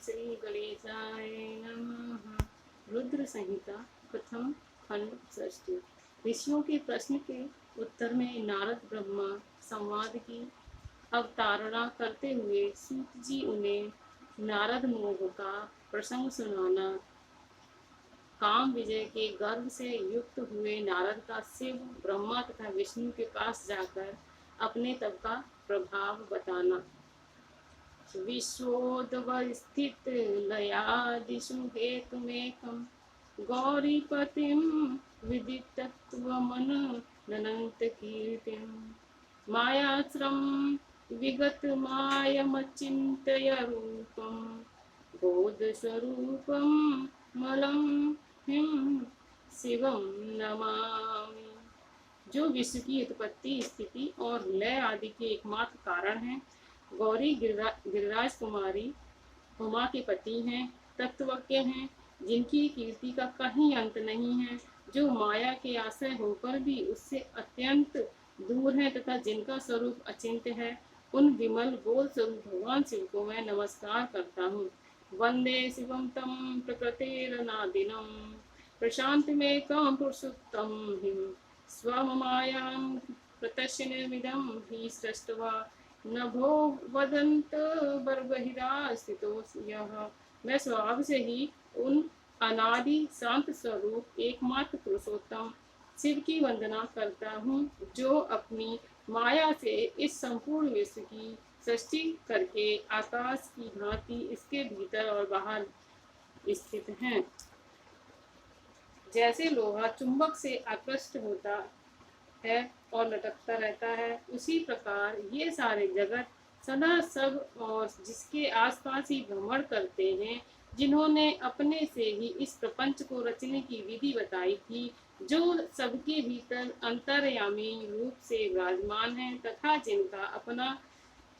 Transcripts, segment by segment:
श्री गणेशाय नमः। रुद्र संहिता प्रथम खंड षष्ठी। ऋषियों के प्रश्न के उत्तर में नारद ब्रह्मा संवाद की अवतारणा करते हुए सूत जी उन्हें नारद मोह का प्रसंग सुनाना। काम विजय के गर्व से युक्त हुए नारद का शिव ब्रह्मा तथा विष्णु के पास जाकर अपने तप का प्रभाव बताना। विश्वोदवस्थित लयादिषु हेतुमेकं गौरीपतिं विदितत्वमनन्तकीर्तिं मायाश्रम विगतमायमचिन्तय रूपं बोधस्वरूपं मलं हिं शिवं नमामि। जो विश्व की उत्पत्ति, स्थिति और लय आदि के एकमात्र कारण हैं, गौरी गिरिराज कुमारी उमा के पति हैं, तत्वज्ञ हैं, जिनकी कीर्ति का कहीं अंत नहीं है, जो माया के आश्रय होकर भी उससे अत्यंत दूर है तथा जिनका स्वरूप अचिंत्य है, उन विमल बोध स्वरूप भगवान शिव को मैं नमस्कार करता हूँ। वंदे शिवम तम प्रकृतिरनादिनम प्रशांतमेकं पुरुषोत्तम हिम स्वमायां प्रत्यक्षनिमिदं हि सृष्ट्वा नभो वदंत बर्बहिरा स्थितो यह। मैं स्वभाव से ही उन अनादि शांत स्वरूप एकमात्र पुरुषोत्तम शिव की वंदना करता हूँ, जो अपनी माया से इस संपूर्ण विश्व की सृष्टि करके आकाश की भांति इसके भीतर और बाहर स्थित हैं। जैसे लोहा चुंबक से आकृष्ट होता है और लटकता रहता है, उसी प्रकार ये सारे जगत सदा सब और जिसके आसपास ही भ्रमण करते हैं, जिन्होंने अपने से ही इस प्रपंच को रचने की विधि बताई थी, जो सबके भीतर अंतर्यामी रूप से विराजमान है तथा जिनका अपना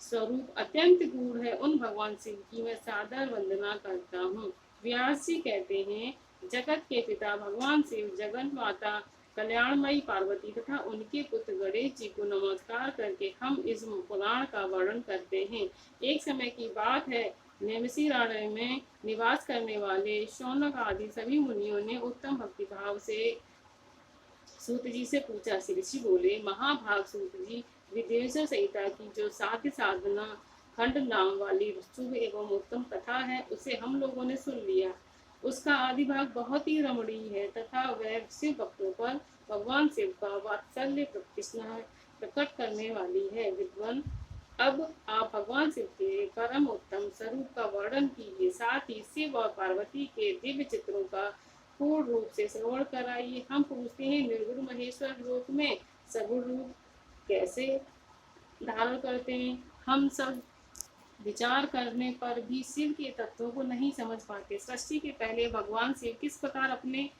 स्वरूप अत्यंत गूढ़ है, उन भगवान शिव की मैं सादर वंदना करता हूँ। व्यास जी कहते हैं, जगत के पिता भगवान शिव, जगन माता कल्याणमयी पार्वती तथा उनके पुत्र गणेश जी को नमस्कार करके हम इस पुराण का वर्णन करते हैं। एक समय की बात है, नेमिषारण्य में निवास करने वाले शौनक आदि सभी मुनियों ने उत्तम भक्ति भाव से सूत जी से पूछा। ऋषि बोले, महाभाग सूत जी, विदेश संहिता की जो साध्य साधना खंड नाम वाली शुभ एवं उत्तम कथा है, उसे हम लोगों ने सुन लिया। उसका आदि भाग बहुत ही रमणीय है तथा वह शिव भक्तों पर भगवान शिव का वात्सल्य प्रतिष्ठा प्रकट करने वाली है। विद्वान, अब आप भगवान शिव के परम उत्तम स्वरूप का वर्णन कीजिए, साथ ही शिव और पार्वती के दिव्य चित्रों का पूर्ण रूप से श्रवण कराइए। हम पूछते हैं, निर्गुण महेश्वर लोक में सगुण रूप कैसे धारण करते हैं? हम सब विचार करने पर भी शिव के तत्वों को नहीं समझ पाते। सृष्टि के पहले भगवान शिव किस प्रकार अपने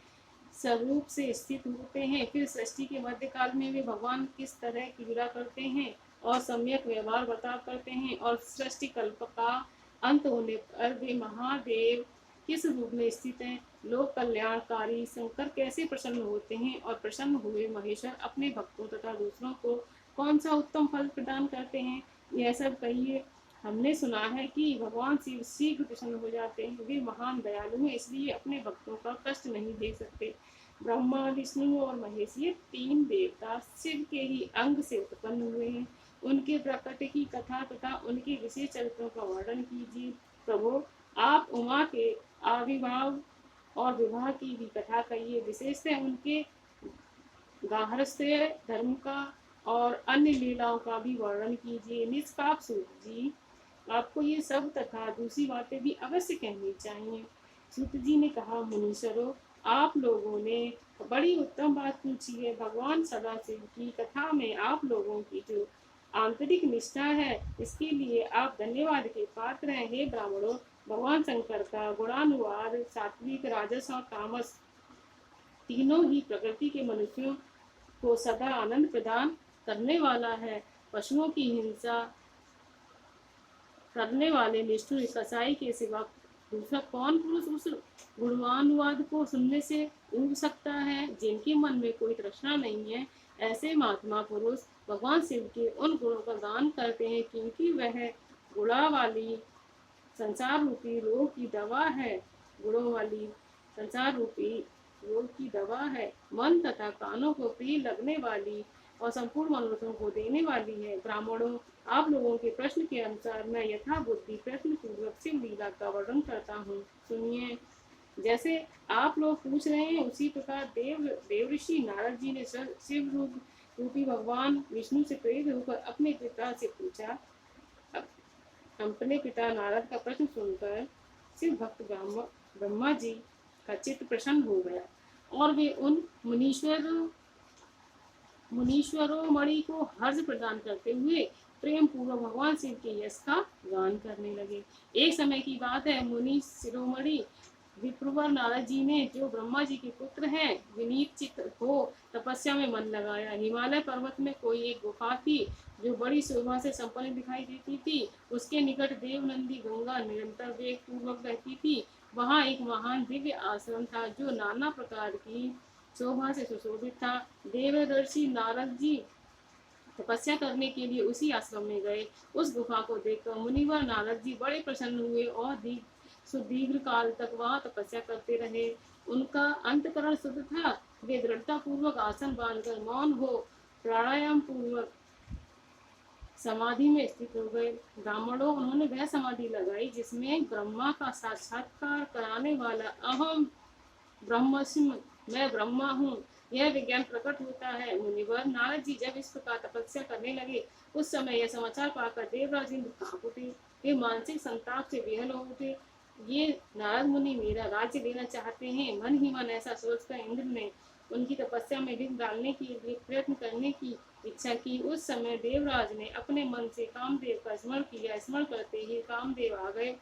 स्वरूप से स्थित होते हैं, फिर सृष्टि के मध्यकाल में वे भगवान किस तरह क्रीड़ा करते हैं और सम्यक व्यवहार बर्ताव करते हैं, और सृष्टि कल्प का अंत होने पर वे महादेव किस रूप में स्थित हैं, लोक कल्याणकारी शंकर कैसे प्रसन्न होते हैं, और प्रसन्न हुए महेश्वर अपने भक्तों तथा दूसरों को कौन सा उत्तम फल प्रदान करते हैं, यह सब कहिए। हमने सुना है कि भगवान शिव शीघ्र प्रसन्न हो जाते हैं। वे महान दयालु हैं, इसलिए अपने भक्तों का कष्ट नहीं देख सकते। ब्रह्मा, विष्णु और महेश, ये तीन देवता शिव के ही अंग से उत्पन्न हुए हैं। उनके प्रकट की कथा तथा उनके विशेष चरित्रों का वर्णन कीजिए। प्रभु, आप उमा के आविर्भाव और विवाह की भी कथा कहिए। विशेषतः उनके गार्हस्थ्य धर्म का और अन्य लीलाओं का भी वर्णन कीजिए। निष्पाप सूत जी, आपको ये सब तथा दूसरी बातें भी अवश्य कहनी चाहिए। सूत जी ने कहा, मुनीश्वरों, आप लोगों ने बड़ी उत्तम बात पूछी है। भगवान सदाशिव की कथा में आप लोगों की जो आंतरिक निष्ठा है, इसके लिए आप धन्यवाद के पात्र हैं। हे ब्राह्मणों, भगवान शंकर का गुणानुवाद सात्विक, राजस और तामस तीनों ही प्रकृति के मनुष्यों को सदा आनंद प्रदान करने वाला है। पशुओं की हिंसा करने वाले निष्ठुर कसाई के सिवा दूसरा कौन पुरुष उस गुणानुवाद को सुनने से ऊब सकता है? जिनके मन में कोई तृष्णा नहीं है, ऐसे महात्मा पुरुष भगवान शिव के उन गुणों का गान करते हैं, क्योंकि वह गुणा वाली संसार रूपी रोग की दवा है, गुणों वाली संसार रूपी रोग की दवा है, मन तथा कानों को प्रिय लगने वाली और संपूर्ण मनोरथों को देने वाली है। ब्राह्मणों, आप लोगों के प्रश्न के अनुसार मैं यथा बुद्धि प्रश्न पूर्वक शिव लीला का वर्णन करता हूँ, सुनिए। जैसे आप लोग पूछ रहे हैं उसी प्रकार देव ऋषि नारद जी ने शिव रूपी भगवान विष्णु से प्रेरित होकर अपने पिता से पूछा। अपने पिता नारद का प्रश्न सुनकर शिव भक्त ब्रह्मा जी का चित्त प्रसन्न हो गया और वे उन मुनीश्वरों मणि को हर्ष प्रदान करते हुए प्रेम पूर्वक भगवान शिव के यश का गान करने लगे। एक समय की बात है, मुनि शिरोमणि विप्रवर नारद जी ने, जो ब्रह्मा जी के पुत्र हैं, विनीत चित्त हो तपस्या में मन लगाया। हिमालय पर्वत में कोई एक गुफा थी जो बड़ी शोभा से संपन्न दिखाई देती थी। उसके निकट देवनंदी गंगा निरंतर वेग पूर्वक बहती थी। वहाँ एक महान दिव्य आश्रम था जो नाना प्रकार की शोभा से सुशोभित था। देवदर्शी नारद जी तपस्या करने के लिए उसी आश्रम में गए। उस गुफा को देखकर मुनिवर नारद जी बड़े प्रसन्न हुए और सुदीर्घ काल तक वहाँ तपस्या करते रहे। उनका अंतकरण शुद्ध था। वे दृढ़ता पूर्वक आसन बांधकर मौन हो प्राणायाम पूर्वक समाधि में स्थित हो गए। ब्राह्मणों, उन्होंने वह समाधि लगाई जिसमें ब्रह्मा का साक्षात्कार कराने वाला अहम ब्रह्मस्मि, मैं ब्रह्मा हूँ, यह विज्ञान प्रकट होता है। मुनिवर नारद जी जब इस प्रकार तपस्या करने लगे, उस समय यह समाचार पाकर देवराज इंद्र कांप उठे। वे मानसिक संताप से बेहाल हो उठे। ये नारद मुनि मेरा राज्य लेना चाहते हैं। मन ही मन ऐसा सोचकर इंद्र ने उनकी तपस्या में विघ्न डालने के लिए प्रयत्न करने की इच्छा की। उस समय देवराज ने अपने मन से कामदेव का स्मरण किया। स्मरण करते ही कामदेव आ गए।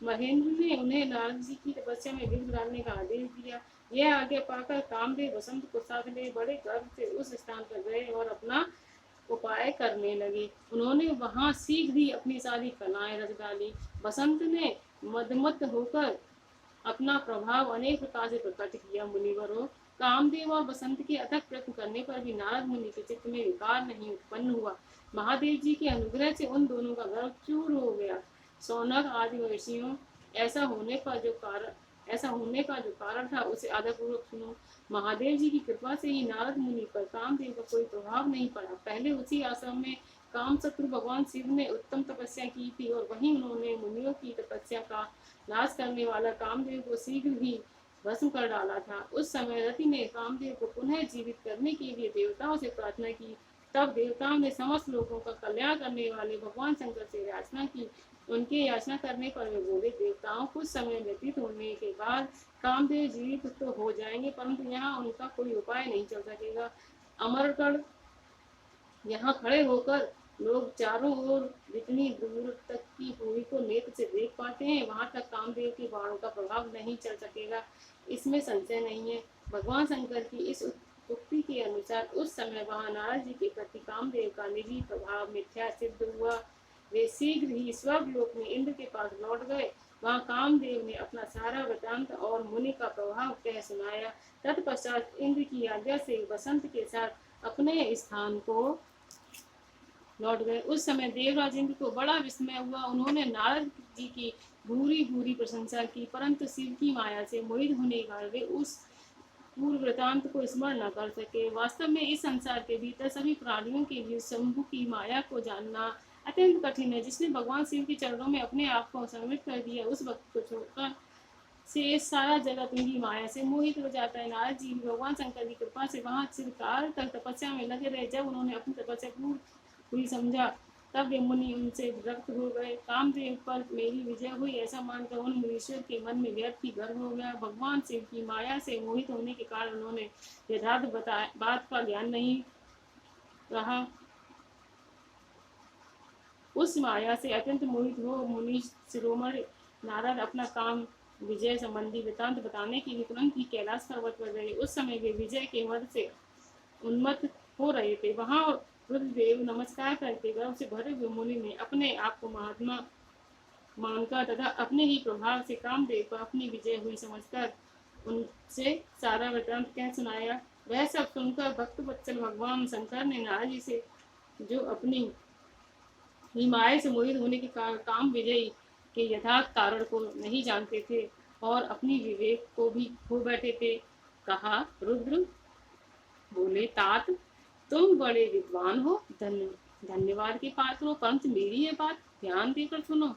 महेंद्र ने उन्हें नारद जी की तपस्या में विघ्न डालने का आदेश दिया। यह आज्ञा पाकर कामदेव वसंत को साथ ले बड़े गर्व से उस स्थान पर गए और अपना उपाय करने लगे। उन्होंने वहां शीघ्र ही अपनी सारी कलाएं रच डाली। वसंत ने मदमत होकर अपना प्रभाव अनेक प्रकार से प्रकट किया। मुनिवरों, कामदेव और बसंत के अथक प्रयत्न करने पर भी नारद मुनि के चित्त में विकार नहीं उत्पन्न हुआ। महादेव जी के अनुग्रह से उन दोनों का गर्व चूर हो गया। सौनक आदि महर्षियों, ऐसा होने का जो कारण था उसे आदर पूर्वक सुनो। महादेव जी की कृपा से ही नारद मुनि पर कामदेव का कोई प्रभाव नहीं पड़ा। पहले उसी आश्रम में कामशत्रु भगवान शिव ने उत्तम तपस्या की थी और वहीं उन्होंने मुनियों की तपस्या का नाश करने वाला कामदेव को शीघ्र ही भस्म कर डाला था। उस समय रति ने कामदेव को पुनः जीवित करने के लिए देवताओं से प्रार्थना की। तब देवताओं ने समस्त लोगों का कल्याण करने वाले भगवान शंकर से याचना की। उनके याचना करने पर वे बोले, देवताओं कुछ समय व्यतीत होने के बाद कामदेव जीवित तो हो जाएंगे, परंतु यहाँ उनका कोई उपाय नहीं चल सकेगा। अमरगढ़ यहाँ खड़े होकर लोग चारों ओर जितनी दूर तक की भूमि को नेत्र से देख पाते हैं, वहां तक कामदेव के बाणों का प्रभाव नहीं चल सकेगा, इसमें संशय नहीं है। भगवान शंकर की इस उक्ति के अनुसार उस समय वहां नारद जी के प्रति कामदेव का निजी प्रभाव मिथ्या सिद्ध हुआ। वे शीघ्र ही स्वर्गलोक में इंद्र के पास लौट गए। वहां कामदेव ने अपना सारा वृतांत और मुनि का प्रभाव कह सुनाया। तत्पश्चात इंद्र की आज्ञा से बसंत के साथ अपने स्थान को लौट गए। उस समय देवराज इंद्र को बड़ा विस्मय हुआ। उन्होंने नारद जी की भूरी भूरी प्रशंसा की, परंतु शिव की माया से मोहित होने के कारण वे उस पूर्व वृतांत को स्मरण न कर सके। वास्तव में इस संसार के भीतर सभी प्राणियों के लिए शंभु की माया को जानना अत्यंत कठिन है। जिसने भगवान शिव के चरणों में अपने आप को समर्पित कर दिया, उस वक्त को छोड़कर से सारा जगत उनकी माया से मोहित हो जाता है। नारद जी भगवान शंकर की कृपा से वहां चिरकाल तक तपस्या में लगे रहे। जब उन्होंने अपनी तपस्या पूर्ण हुई समझा, तब वे मुनि उनसे विरक्त हो गए। कामदेव पर मेरी विजय हुई ऐसा मानकर उन मुनीश्वर के मन में व्यर्थ ही गर्व हो गया। भगवान शिव की माया से मोहित होने के कारण उन्होंने यथार्थ बात का ज्ञान नहीं रहा। उस माया से अत्यंत मोहित हो मुनि शिरोमणि नारद अपना काम विजय संबंधी वृतांत बताने के लिए तुरंत ही कैलाश पर्वत पर गए। उस समय वे विजय के मद से उन्मत्त हो रहे थे। वहां रुद्रदेव नमस्कार करके गर्व से भरे हुए मुनि ने अपने आप को महात्मा मानकर तथा अपने ही प्रभाव से कामदेव पर अपनी विजय हुई समझकर उनसे सारा वृतांत कह सुनाया। वह सब सुनकर भक्त वत्सल भगवान शंकर ने नारद जी से, जो अपनी ही माया से मोहित होने के कारण काम विजयी के यथार्थ कारण को नहीं जानते थे और अपनी विवेक को भी खो बैठे थे। कहा, रुद्र बोले, तात तुम बड़े विद्वान हो, धन्यवाद के पात्र हो, परंतु मेरी ये बात ध्यान देकर सुनो।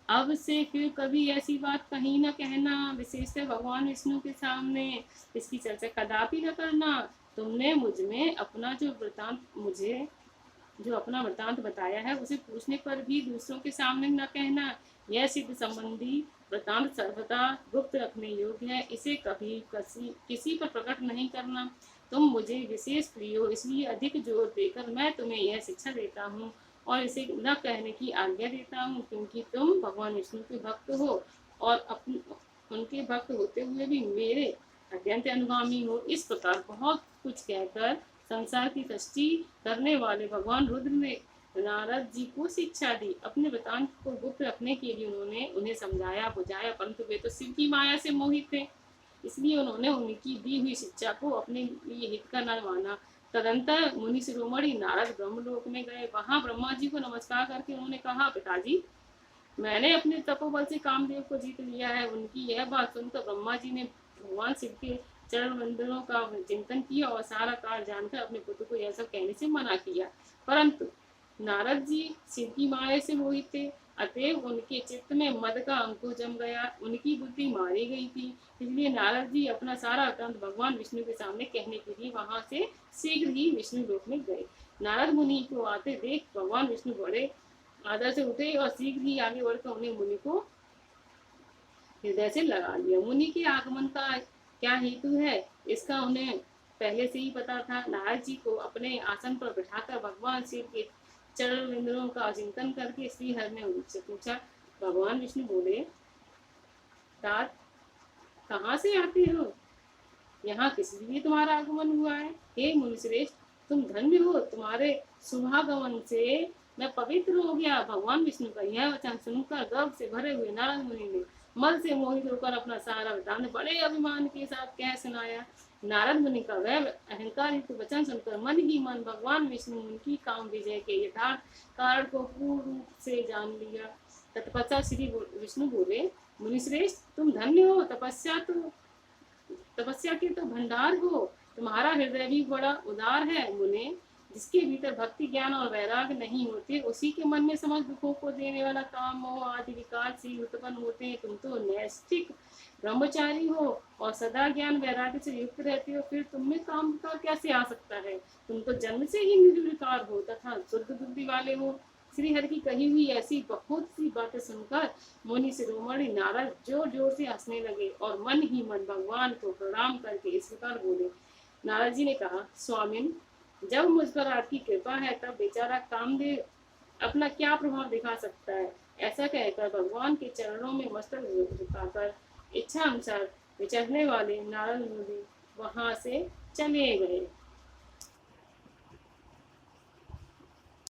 अब से फिर कभी ऐसी बात कहीं न कहना, विशेषतः भगवान विष्णु के सामने इसकी चर्चा कदापि न करना। तुमने मुझ में अपना जो अपना वृतांत बताया है उसे पूछने पर भी दूसरों के सामने न कहना। यह सिद्ध संबंधी वृतांत सर्वदा गुप्त रखने योग्य है, इसे कभी किसी पर प्रकट नहीं करना। तुम मुझे विशेष प्रिय हो, इसलिए अधिक जोर देकर मैं तुम्हें यह शिक्षा देता हूँ और इसे न कहने की आज्ञा देता हूँ, क्योंकि तुम भगवान विष्णु के भक्त हो और उनके भक्त होते हुए भी मेरे अत्यंत अनुगामी हो। इस प्रकार बहुत कुछ कहकर संसार की सृष्टि करने वाले भगवान रुद्र ने नारद जी को शिक्षा दी। अपने वृतांत को गुप्त रखने के लिए उन्होंने उन्हें समझाया बुझाया, परंतु वे तो शिव की माया से मोहित थे, इसलिए उन्होंने उनकी दी हुई शिक्षा को अपने लिए हित का न माना। तदंतर मुनि शिरोमणि नारद ब्रह्मलोक में गए। वहां ब्रह्मा जी को नमस्कार करके उन्होंने कहा, पिताजी, मैंने अपने तपोबल से कामदेव को जीत लिया है। उनकी यह बात सुनकर ब्रह्मा जी ने भगवान शिव के चरण मंदिरों का चिंतन किया और सारा काल जानकर अपने पुत्र को यह सब कहने से मना किया। परंतु नारद जी शिव की माया से मोहित थे, अतएव उनके चित्त में मद का अंकुर जम गया, उनकी बुद्धि मारी गई थी। इसलिए नारद जी अपना सारा वृत्तांत भगवान विष्णु के सामने कहने के लिए वहां से शीघ्र ही विष्णु लोक में गए। नारद मुनि को आते देख भगवान विष्णु बड़े आदर से उठे और शीघ्र ही आगे बढ़कर उन्हें मुनि को हृदय से लगा लिया। मुनि के आगमन का क्या हेतु है, इसका उन्हें पहले से ही पता था। नारद जी को अपने आसन पर बिठाकर भगवान शिव के चरण बिंदुओं का चिंतन करके श्रीहरि ने उनसे पूछा। भगवान विष्णु बोले, तात कहाँ से आते हो, यहाँ किस लिए तुम्हारा आगमन हुआ है? हे मुनिश्रेष्ठ, तुम धन्य हो, तुम्हारे शुभागमन से मैं पवित्र हो गया। भगवान विष्णु का यह वचन सुनकर गर्व से भरे हुए नारद मुनि ने मल से मोहित होकर अपना सारा वृतांत बड़े अभिमान के साथ कह सुनाया। नारद मुनि का वह अहंकार युक्त वचन सुनकर मन ही मन भगवान विष्णु उनकी काम विजय के यथार्थ कारण को पूर्ण रूप से जान लिया। तत्पश्चात श्री विष्णु बोले, मुनिश्रेष्ठ, तुम धन्य हो, तपस्या के तो भंडार हो, तुम्हारा हृदय भी बड़ा उदार है। मुने, जिसके भीतर भक्ति ज्ञान और वैराग्य नहीं होते, उसी के मन में समस्त दुखों को देने वाला काम मोह आदि विकार से उत्पन्न होते हैं। तुम तो नैष्ठिक ब्रह्मचारी हो और सदा ज्ञान वैराग्य से युक्त रहते हो, फिर तुम में काम विकार कैसे आ सकता है? तुम तो जन्म से ही निर्विकार हो तथा शुद्ध बुद्धि वाले हो। श्री हरि की कही हुई ऐसी बहुत सी बातें सुनकर मुनि शिरोमणि नारद जोर जोर से हंसने लगे और मन ही मन भगवान को प्रणाम करके इस प्रकार बोले। नारद जी ने कहा, स्वामिन, जब मुझ पर आपकी कृपा है तब बेचारा कामदेव अपना क्या प्रभाव दिखा सकता है? ऐसा कहकर भगवान के चरणों में मस्तक झुकाकर इच्छा अनुसार विचरने वाले नारद मुनि वहां से चले गए।